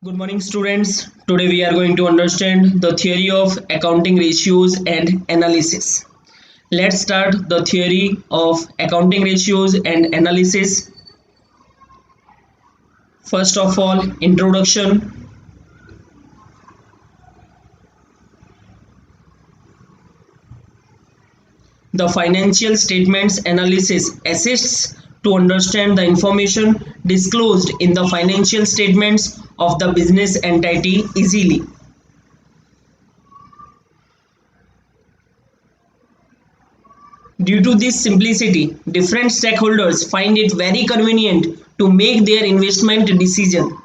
Good morning, students. Today we are going to understand the theory of accounting ratios and analysis. Let's start the theory of accounting ratios and analysis. First of all, introduction. The financial statements analysis assists to understand the information disclosed in the financial statements of the business entity easily. Due to this simplicity, different stakeholders find it very convenient to make their investment decision.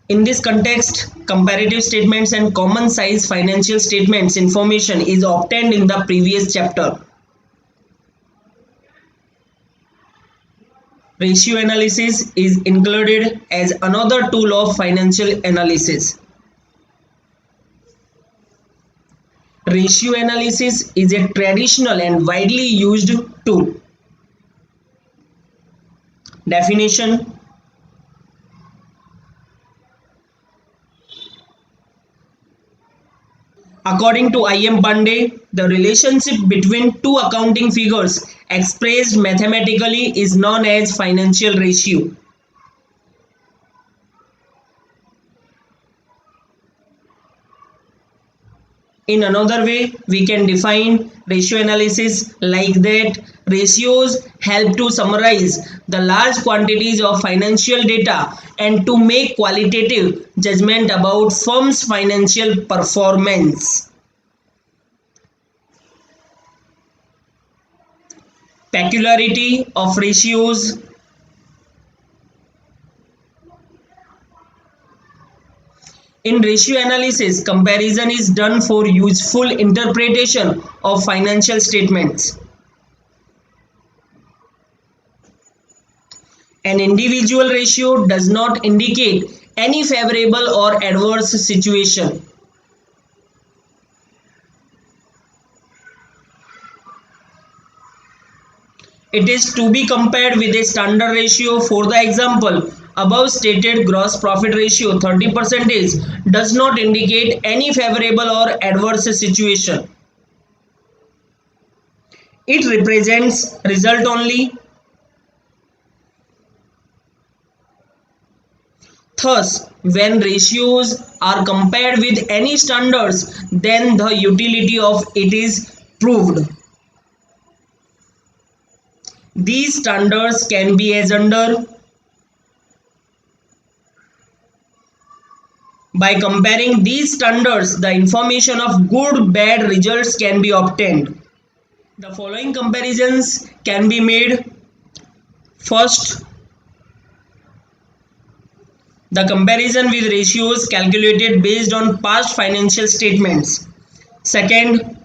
In this context, comparative statements and common size financial statements information is obtained in the previous chapter. Ratio analysis is included as another tool of financial analysis. Ratio analysis is a traditional and widely used tool. Definition: according to I.M. Pandey, the relationship between two accounting figures expressed mathematically is known as financial ratio. In another way, we can define ratio analysis like that: ratios help to summarize the large quantities of financial data and to make qualitative judgment about firm's financial performance. Peculiarity of ratios. In ratio analysis, comparison is done for useful interpretation of financial statements. An individual ratio does not indicate any favorable or adverse situation. It is to be compared with a standard ratio. For the example, above stated gross profit ratio 30% does not indicate any favorable or adverse situation. It represents result only. Thus, when ratios are compared with any standards, then the utility of it is proved. These standards can be as under: by comparing these standards, the information of good, bad results can be obtained. The following comparisons can be made. First, the comparison with ratios calculated based on past financial statements. Second,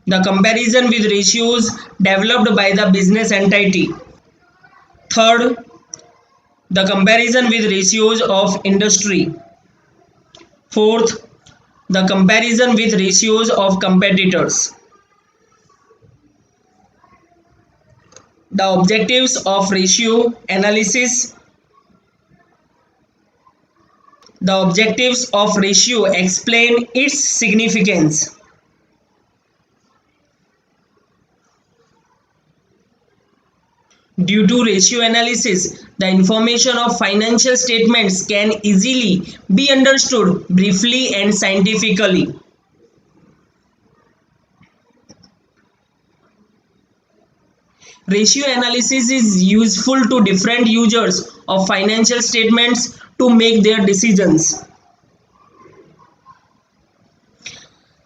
the comparison with ratios developed by the business entity. Third, the comparison with ratios of industry. Fourth, the comparison with ratios of competitors. The objectives of ratio analysis. The objectives of ratio explain its significance. Due to ratio analysis, the information of financial statements can easily be understood briefly and scientifically. Ratio analysis is useful to different users of financial statements to make their decisions.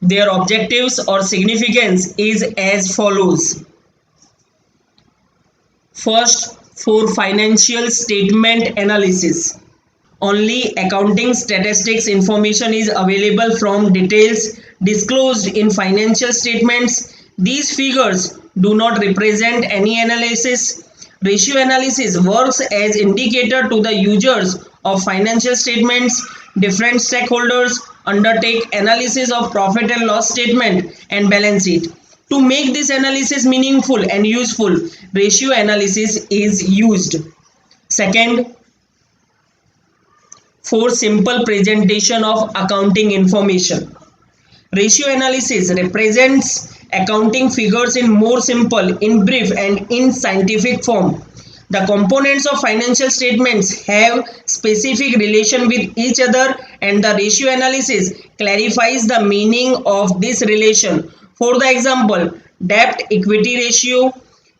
Their objectives or significance is as follows. First, for financial statement analysis, only accounting statistics information is available from details disclosed in financial statements. These figures do not represent any analysis. Ratio analysis works as indicator to the users of financial statements. Different stakeholders undertake analysis of profit and loss statement and balance sheet. To make this analysis meaningful and useful, ratio analysis is used. Second, for simple presentation of accounting information. Ratio analysis represents accounting figures in more simple, in brief, and in scientific form. The components of financial statements have specific relation with each other, and the ratio analysis clarifies the meaning of this relation. For the example, debt equity ratio.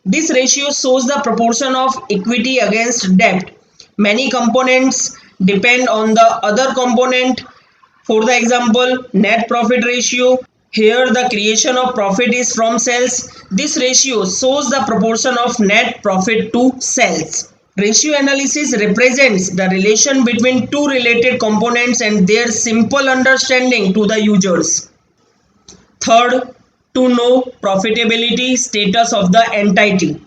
This ratio shows the proportion of equity against debt. Many components depend on the other component. For the example, net profit ratio. Here the creation of profit is from sales. This ratio shows the proportion of net profit to sales. Ratio analysis represents the relation between two related components and their simple understanding to the users. Third, to know profitability status of the entity.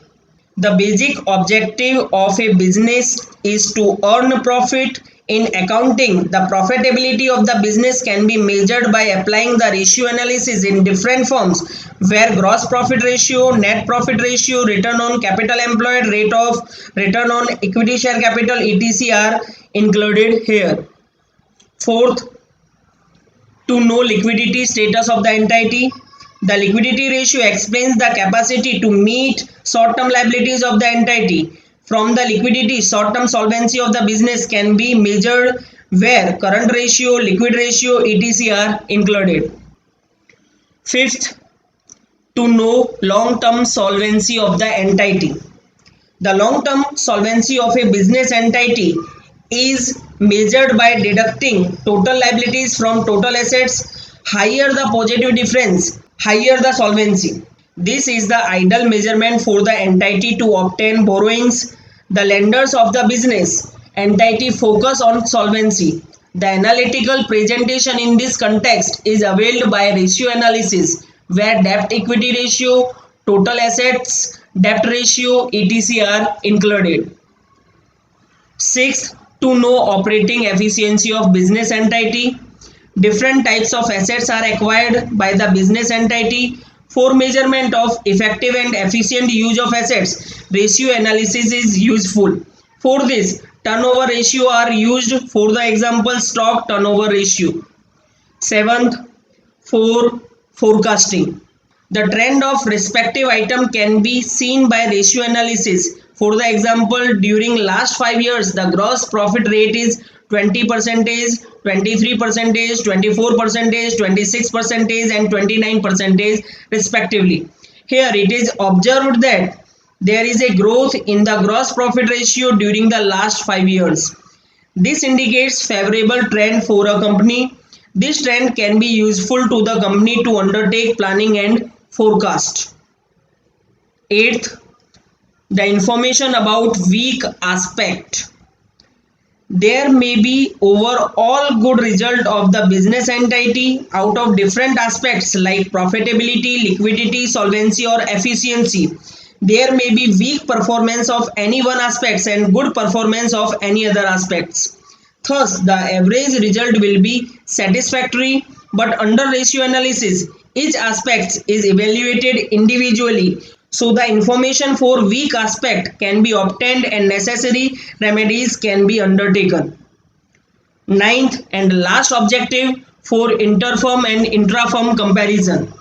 The basic objective of a business is to earn profit. In accounting, the profitability of the business can be measured by applying the ratio analysis in different forms, where gross profit ratio, net profit ratio, return on capital employed, rate of return on equity share capital, etc. are included here. Fourth, to know liquidity status of the entity. The liquidity ratio explains the capacity to meet short-term liabilities of the entity. From the liquidity, short-term solvency of the business can be measured, where current ratio, liquid ratio, etc. are included. Fifth, to know long-term solvency of the entity. The long-term solvency of a business entity is measured by deducting total liabilities from total assets. Higher the positive difference, higher the solvency. This is the ideal measurement for the entity to obtain borrowings. The lenders of the business entity focus on solvency. The analytical presentation in this context is availed by ratio analysis, where debt equity ratio, total assets, debt ratio, etc. are included. Sixth, to know operating efficiency of business entity. Different types of assets are acquired by the business entity. For measurement of effective and efficient use of assets, ratio analysis is useful. For this, turnover ratio are used. For the example, stock turnover ratio. Seventh, for forecasting. The trend of respective item can be seen by ratio analysis. For the example, during last 5 years, the gross profit rate is 20%, 23%, 24%, 26%, and 29% respectively. Here it is observed that there is a growth in the gross profit ratio during the last 5 years. This indicates favorable trend for a company. This trend can be useful to the company to undertake planning and forecast. Eighth, the information about weak aspect. There may be overall good result of the business entity out of different aspects like profitability, liquidity, solvency, or efficiency. There may be weak performance of any one aspects and good performance of any other aspects. Thus, the average result will be satisfactory, but under ratio analysis, each aspect is evaluated individually, so the information for weak aspect can be obtained and necessary remedies can be undertaken. Ninth and last objective, for interfirm and intrafirm comparison.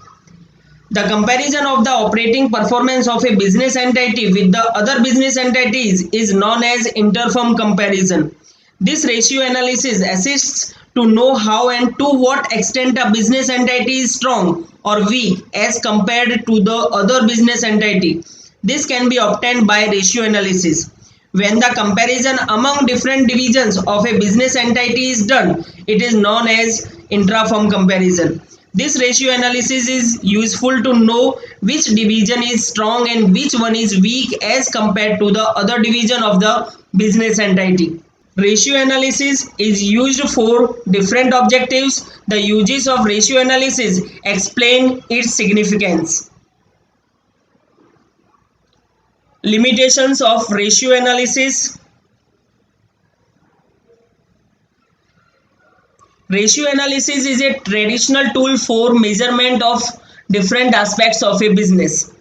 The comparison of the operating performance of a business entity with the other business entities is known as interfirm comparison. This ratio analysis assists to know how and to what extent a business entity is strong or weak as compared to the other business entity. This can be obtained by ratio analysis. When the comparison among different divisions of a business entity is done, it is known as intrafirm comparison. This ratio analysis is useful to know which division is strong and which one is weak as compared to the other division of the business entity. Ratio analysis is used for different objectives. The uses of ratio analysis explain its significance. Limitations of ratio analysis. Ratio analysis is a traditional tool for measurement of different aspects of a business.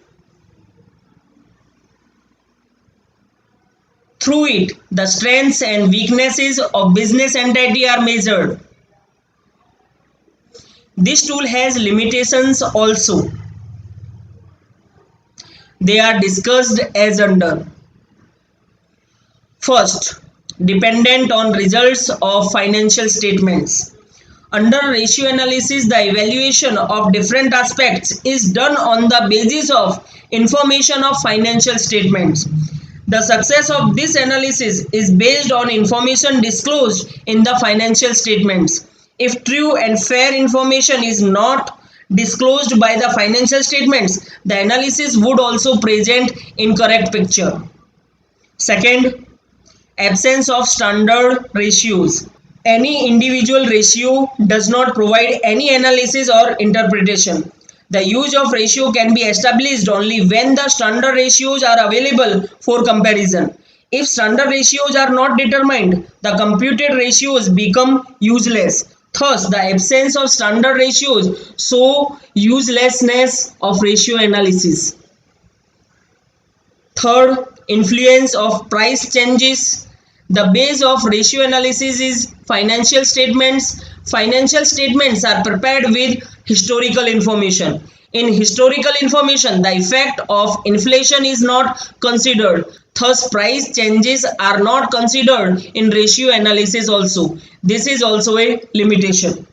Through it, the strengths and weaknesses of business entity are measured. This tool has limitations also. They are discussed as under. First, dependent on results of financial statements. Under ratio analysis, the evaluation of different aspects is done on the basis of information of financial statements. The success of this analysis is based on information disclosed in the financial statements. If true and fair information is not disclosed by the financial statements, the analysis would also present incorrect picture. Second, absence of standard ratios. Any individual ratio does not provide any analysis or interpretation. The use of ratio can be established only when the standard ratios are available for comparison. If standard ratios are not determined, the computed ratios become useless. Thus, the absence of standard ratios show uselessness of ratio analysis. Third, influence of price changes. The base of ratio analysis is financial statements. Financial statements are prepared with historical information. In historical information, the effect of inflation is not considered. Thus, price changes are not considered in ratio analysis also. This is also a limitation.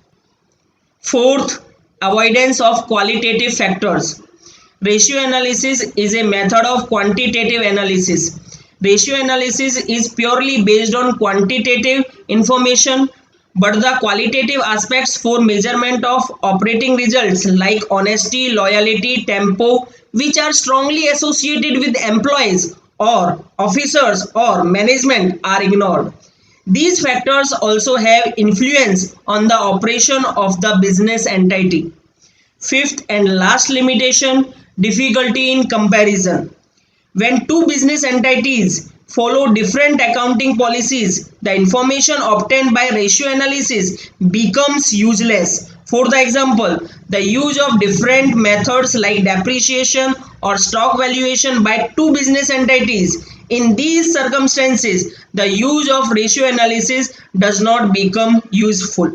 Fourth, avoidance of qualitative factors. Ratio analysis is a method of quantitative analysis. Ratio analysis is purely based on quantitative information, but the qualitative aspects for measurement of operating results like honesty, loyalty, tempo, which are strongly associated with employees or officers or management, are ignored. These factors also have influence on the operation of the business entity. Fifth and last limitation, difficulty in comparison. When two business entities follow different accounting policies, the information obtained by ratio analysis becomes useless. For the example, the use of different methods like depreciation or stock valuation by two business entities. In these circumstances, the use of ratio analysis does not become useful.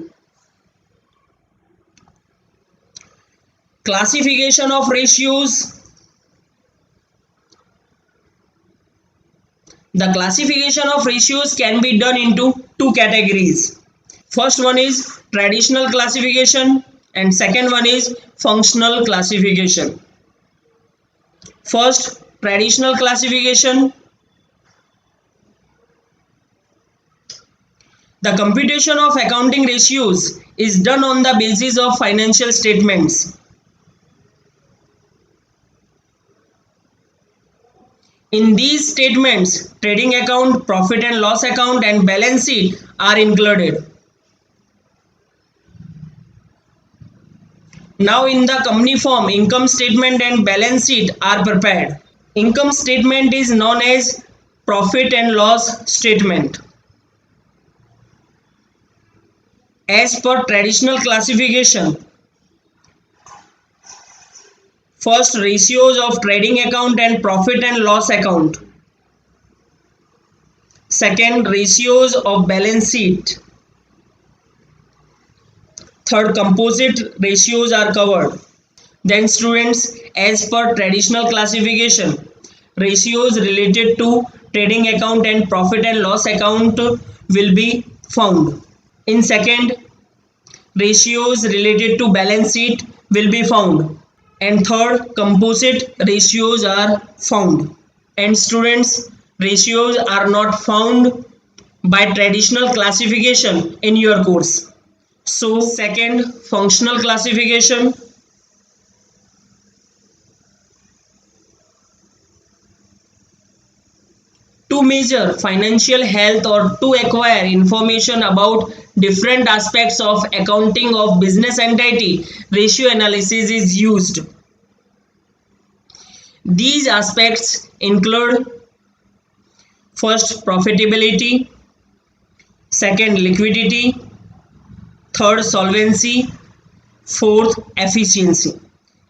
Classification of ratios. The classification of ratios can be done into two categories. First one is traditional classification and second one is functional classification. First, traditional classification. The computation of accounting ratios is done on the basis of financial statements. In these statements, trading account, profit and loss account and balance sheet are included. Now in the company form, income statement and balance sheet are prepared. Income statement is known as profit and loss statement. As per traditional classification, first, ratios of trading account and profit and loss account. Second, ratios of balance sheet. Third, composite ratios are covered. Then students, as per traditional classification, ratios related to trading account and profit and loss account will be found. In second, ratios related to balance sheet will be found. And third, composite ratios are found. And students, ratios are not found by traditional classification in your course. So second, functional classification. To measure financial health or to acquire information about different aspects of accounting of business entity, ratio analysis is used. These aspects include first, profitability, second, liquidity, third, solvency, fourth, efficiency.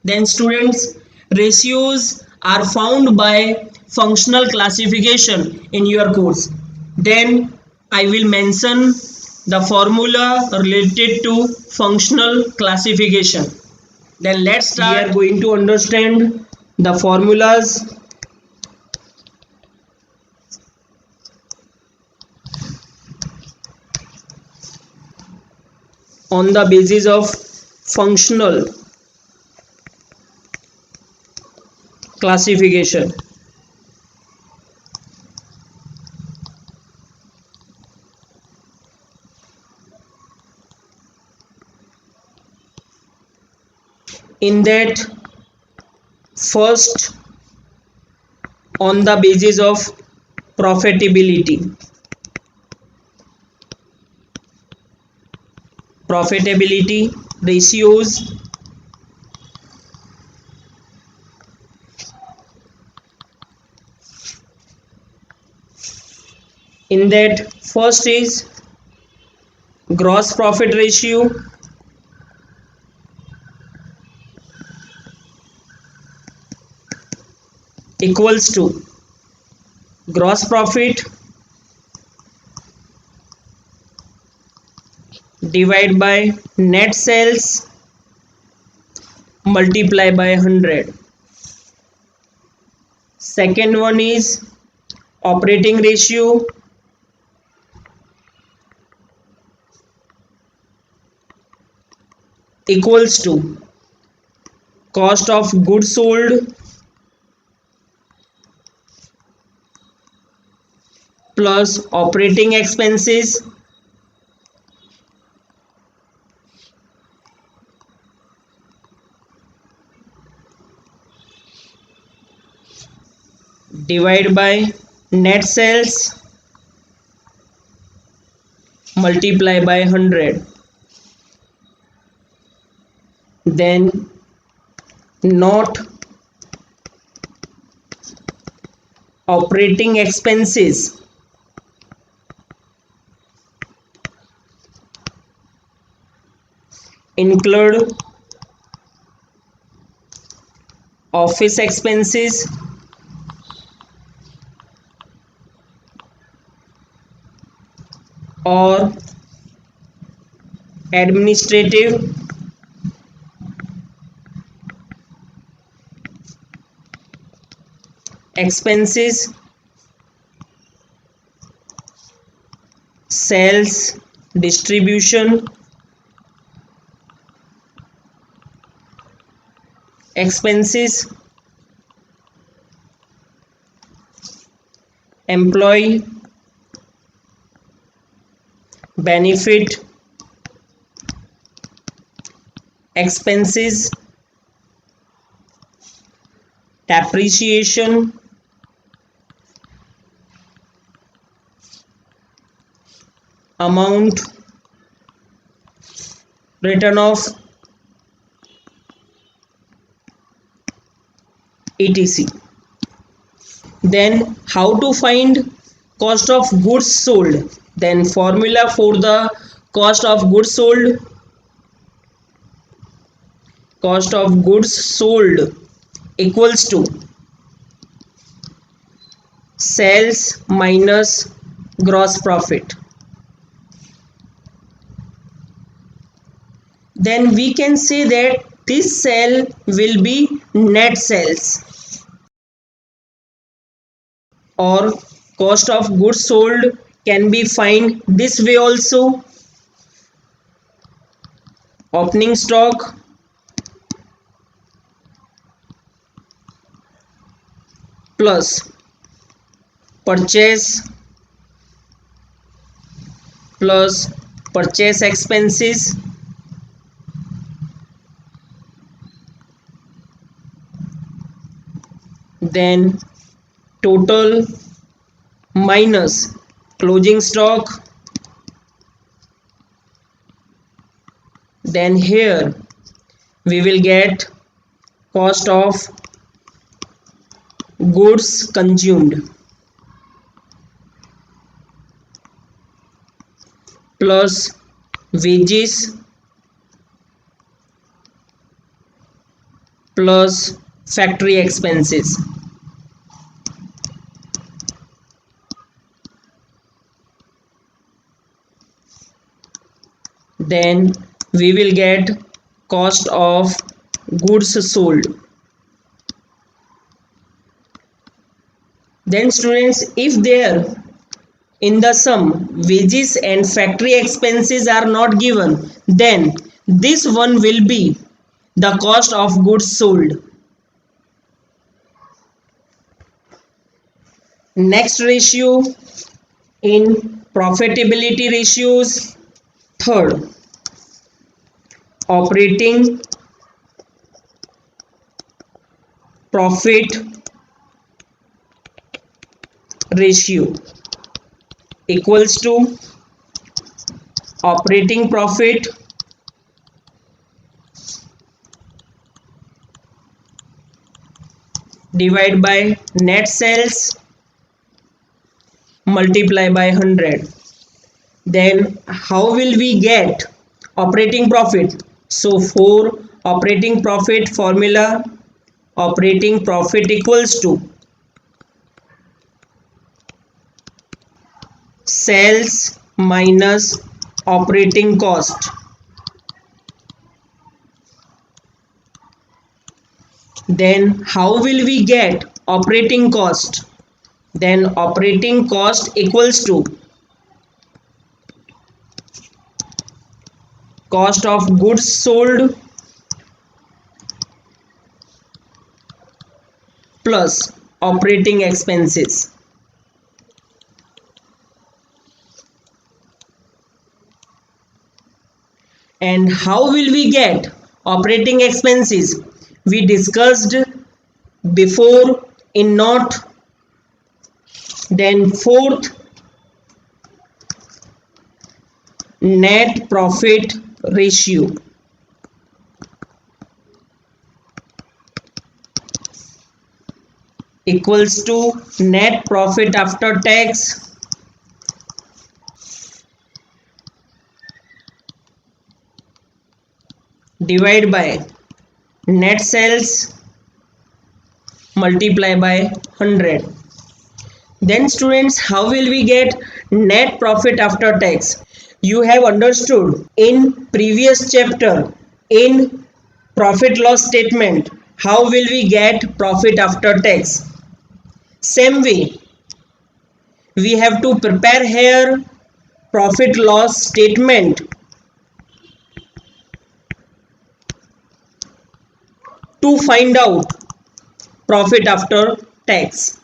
Then students, ratios are found by functional classification in your course. Then I will mention the formula related to functional classification. Then let's start. We are going to understand the formulas on the basis of functional classification. In that, first, on the basis of profitability. Profitability ratios in that, first is gross profit ratio equals to gross profit divided by net sales multiply by 100. Second one is operating ratio equals to cost of goods sold plus operating expenses divided by net sales multiply by 100. Then not operating expenses include office expenses or administrative expenses, sales, distribution expenses, employee benefit expenses, depreciation, amount written off, etc. Then how to find cost of goods sold? Then formula for the cost of goods sold: cost of goods sold equals to sales minus gross profit. Then we can say that this sale will be net sales, or cost of goods sold can be find this way also: opening stock plus purchase plus purchase expenses then total minus closing stock. Then here we will get cost of goods consumed plus wages plus factory expenses. Then we will get cost of goods sold. Then students, if there in the sum wages and factory expenses are not given, then this one will be the cost of goods sold. Next ratio in profitability ratios, third, operating profit ratio equals to operating profit divided by net sales multiply by 100. Then how will we get operating profit? So for operating profit formula, operating profit equals to sales minus operating cost. Then how will we get operating cost? Then operating cost equals to cost of goods sold plus operating expenses. And how will we get operating expenses? We discussed before in note. Then fourth, net profit ratio equals to net profit after tax divided by net sales multiply by 100. Then students, how will we get net profit after tax? You have understood in previous chapter in profit loss statement how will we get profit after tax. Same way we have to prepare here profit loss statement to find out profit after tax.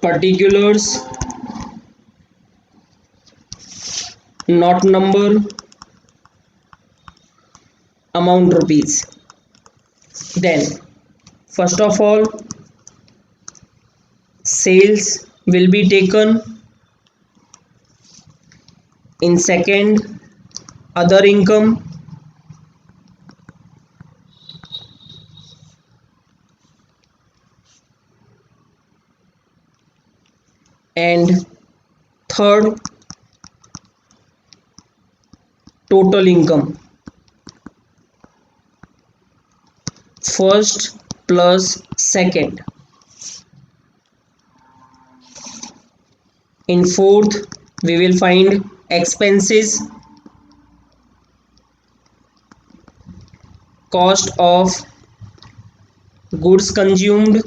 Particulars, not number, amount rupees. Then first of all sales will be taken. In second, other income. And third, total income. First plus second. In fourth, we will find expenses, cost of goods consumed,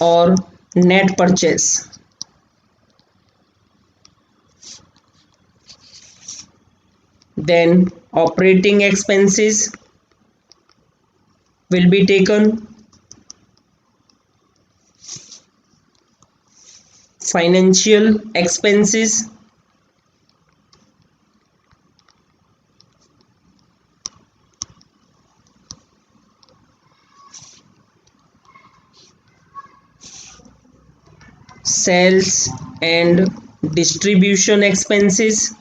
or net purchase. Then operating expenses will be taken. Financial expenses, sales and distribution expenses,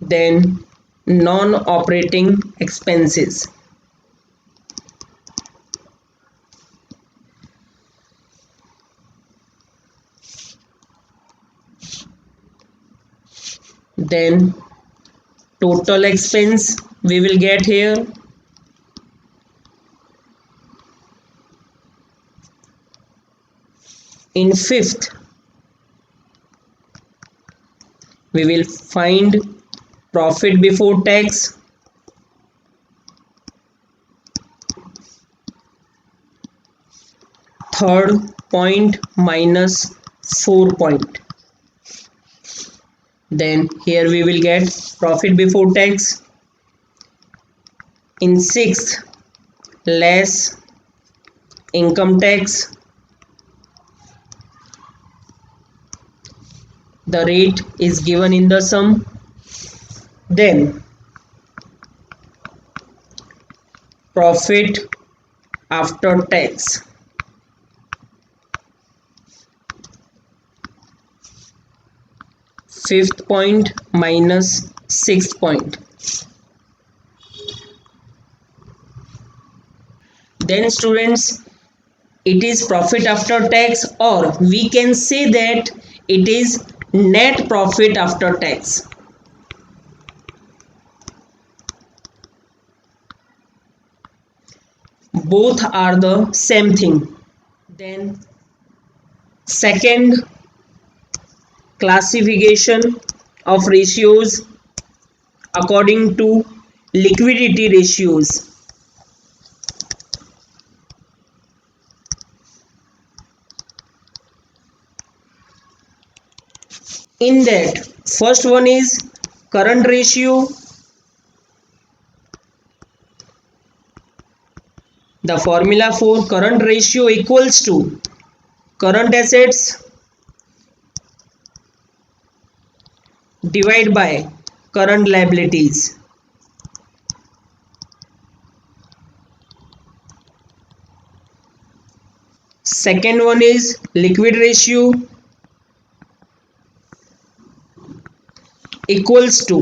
then non-operating expenses. then total expense we will get here. In fifth, we will find profit before tax. Third point minus 4 point. Then here we will get profit before tax. In sixth, less income tax. The rate is given in the sum. Then profit after tax. Fifth point minus sixth point. Then students, it is profit after tax, or we can say that it is net profit after tax. Both are the same thing. Then second classification of ratios according to liquidity ratios. In that, first one is current ratio. The formula for current ratio equals to current assets divided by current liabilities. Second one is liquid ratio equals to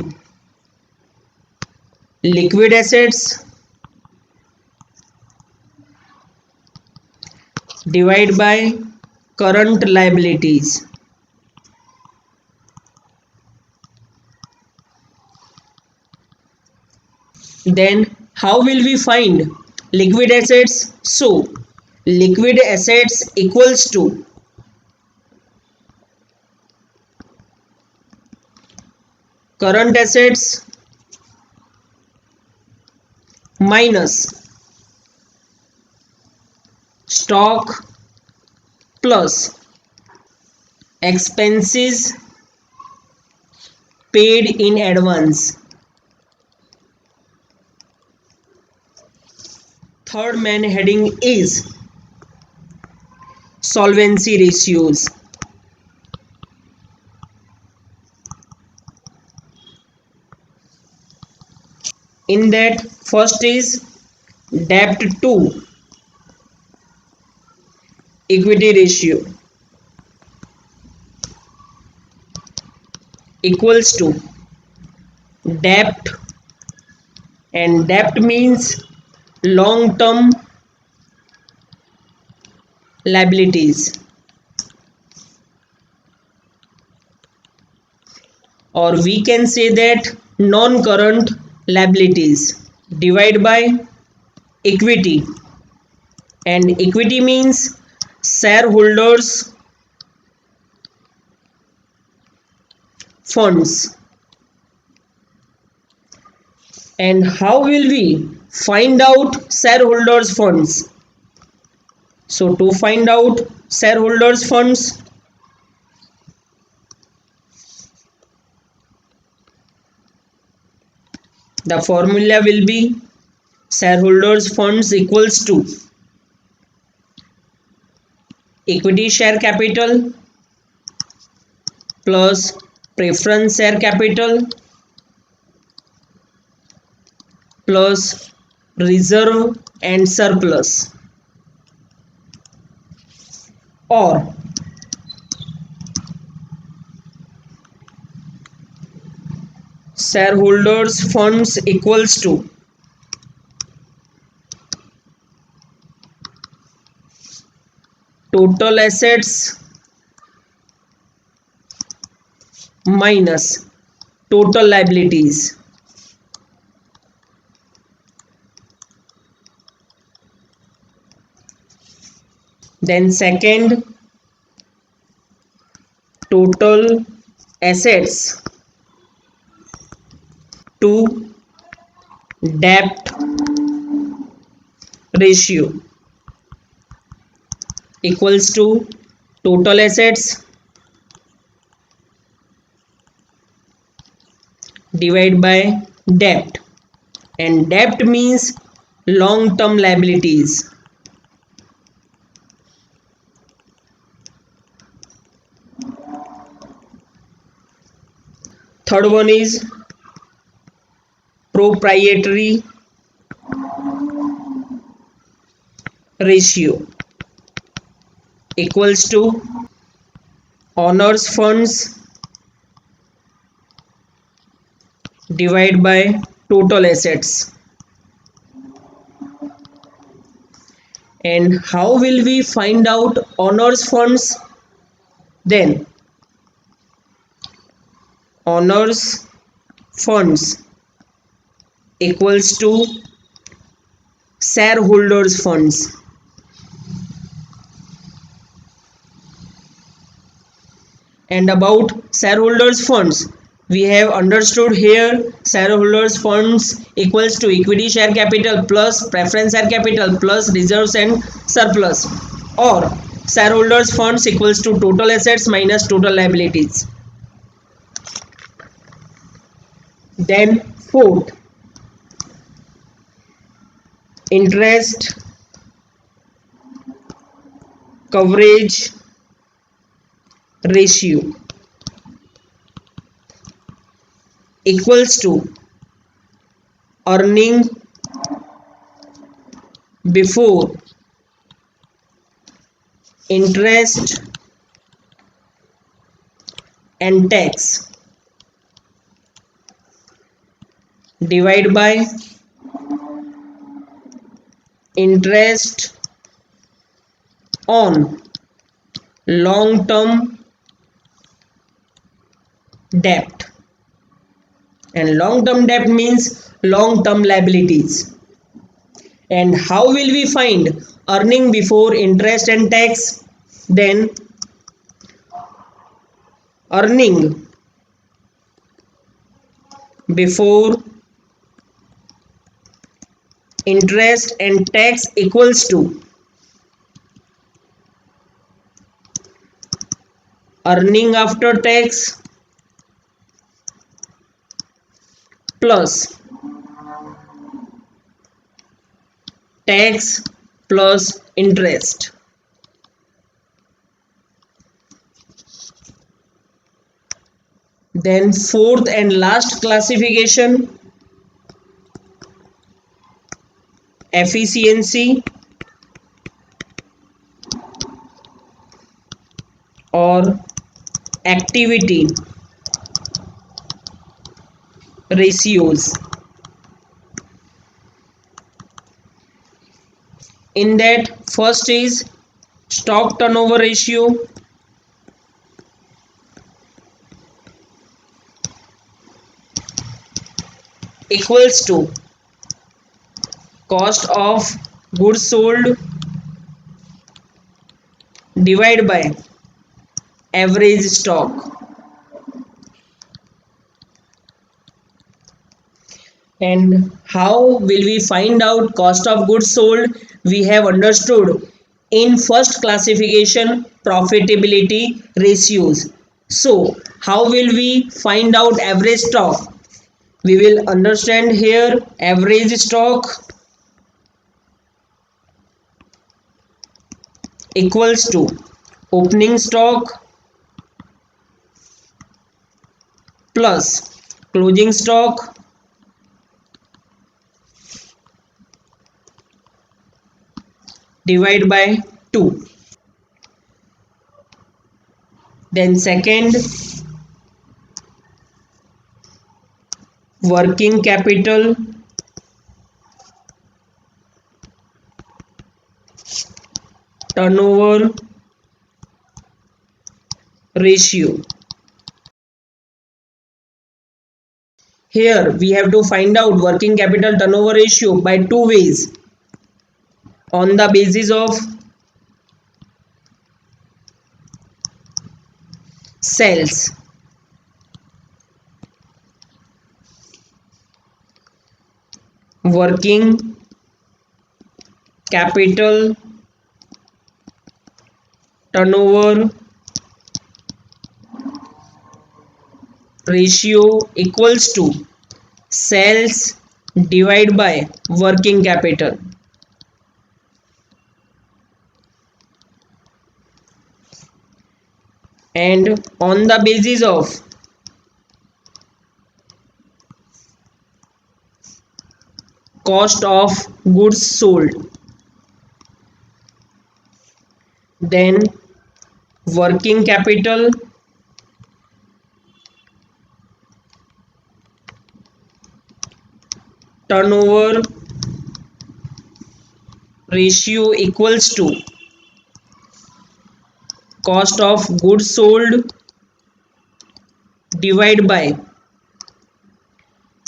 liquid assets divided by current liabilities. Then how will we find liquid assets? So liquid assets equals to current assets minus stock plus expenses paid in advance. Third main heading is solvency ratios. In that, first is debt to equity ratio equals to debt, and debt means long term liabilities, or we can say that non current liabilities, divided by equity, and equity means shareholders funds. And how will we find out shareholders funds? So to find out shareholders funds, the formula will be shareholders funds equals to equity share capital plus preference share capital plus reserve and surplus, or shareholders funds equals to total assets minus total liabilities. Then second, total assets to debt ratio equals to total assets divided by debt, and debt means long term liabilities. Third one is proprietary ratio equals to owners funds divided by total assets. And how will we find out owners funds? Then owners funds equals to shareholders funds. And about shareholders funds, we have understood here shareholders funds equals to equity share capital plus preference share capital plus reserves and surplus, or shareholders funds equals to total assets minus total liabilities. Then fourth, interest coverage ratio equals to earning before interest and tax divided by interest on long term debt, and long term debt means long term liabilities. And how will we find earning before interest and tax? Then earning before interest and tax equals to earning after tax plus tax plus interest. Then fourth and last classification, efficiency or activity ratios. In that, first is stock turnover ratio equals to cost of goods sold divided by average stock. And how will we find out cost of goods sold? We have understood in first classification profitability ratios. So how will we find out average stock? We will understand here average stock equals to opening stock plus closing stock divided by 2. Then second, working capital turnover ratio Here we have to find out working capital turnover ratio by two ways. On the basis of sales, working capital turnover ratio equals to sales divided by working capital. And on the basis of cost of goods sold, then working capital turnover ratio equals to cost of goods sold divided by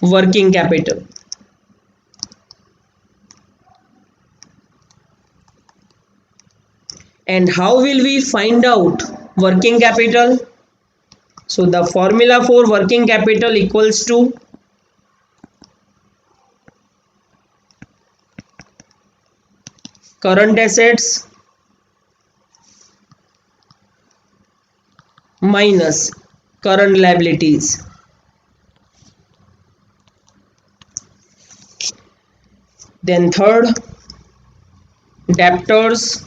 working capital. And how will we find out working capital? So the formula for working capital equals to current assets minus current liabilities. Then third, debtors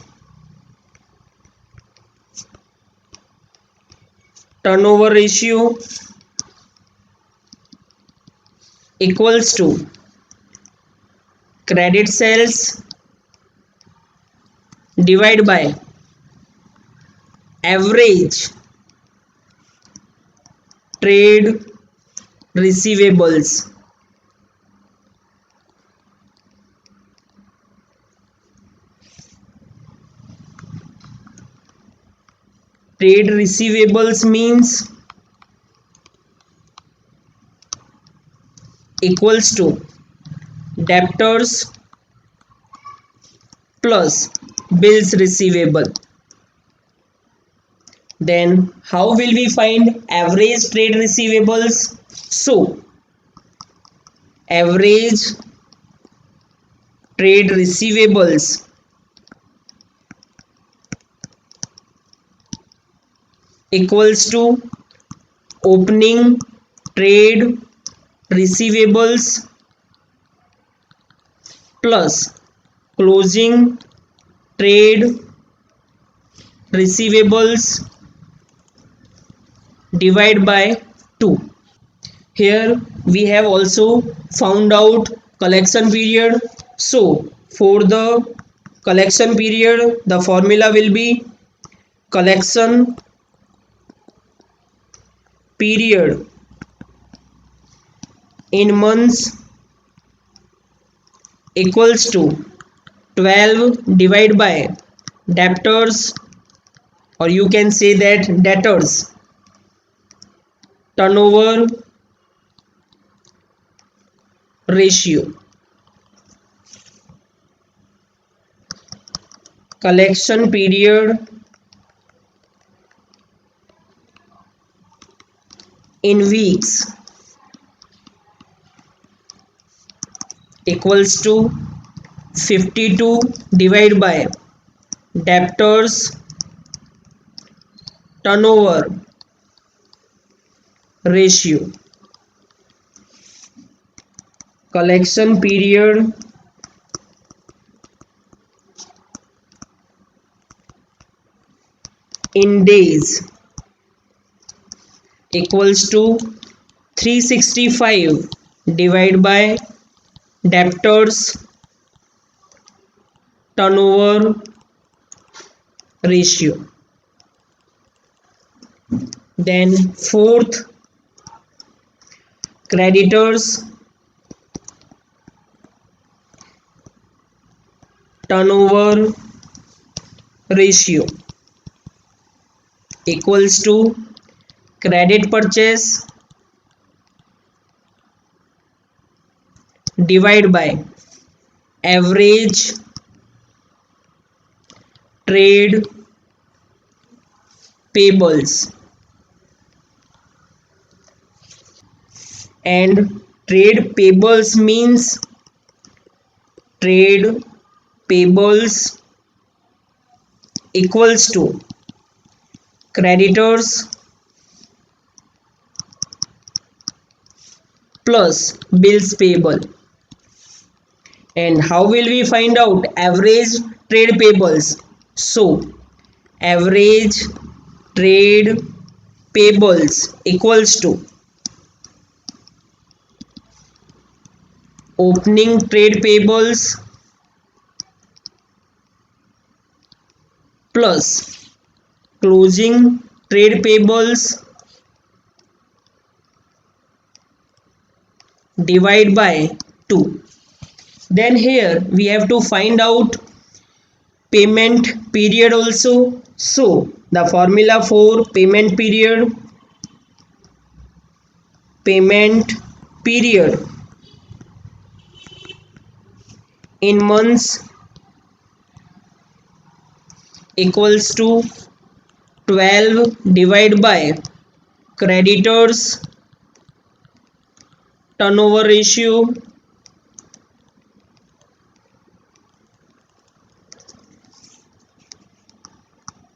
turnover ratio equals to credit sales divided by average trade receivables. Trade receivables means equals to debtors plus bills receivable. Then how will we find average trade receivables? So average trade receivables equals to opening trade receivables plus closing trade receivables divided by 2. Here we have also found out collection period. So for the collection period, the formula will be collection period in months equals to 12 divided by debtors, or you can say that debtors turnover ratio. Collection period in weeks equals to 52 divided by debtors turnover ratio. Collection period in days equals to 365 divided by debtors turnover ratio. Then fourth, creditors turnover ratio equals to credit purchase divide by average trade payables, and trade payables means trade payables equals to creditors plus bills payable. And how will we find out average trade payables? So average trade payables equals to opening trade payables plus closing trade payables divide by 2. Then here we have to find out payment period also. So the formula for payment period in months equals to 12 divided by creditors turnover ratio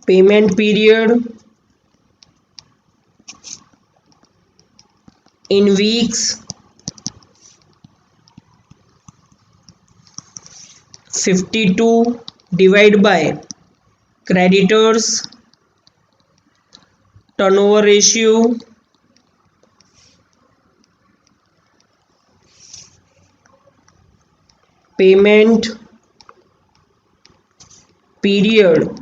payment period in weeks 52 divided by creditors turnover ratio payment period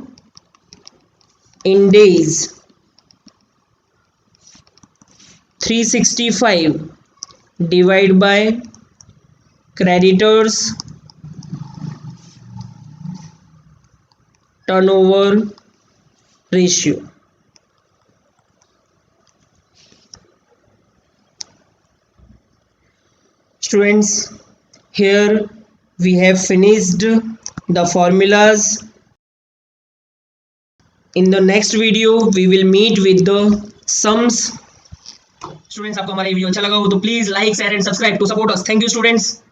in days 365 divided by creditors turnover ratio. Students, here we have finished the formulas. In the next video we will meet with the sums. Students, आपको हमारा video अच्छा लगा हो तो please like share and subscribe to support us. Thank you students.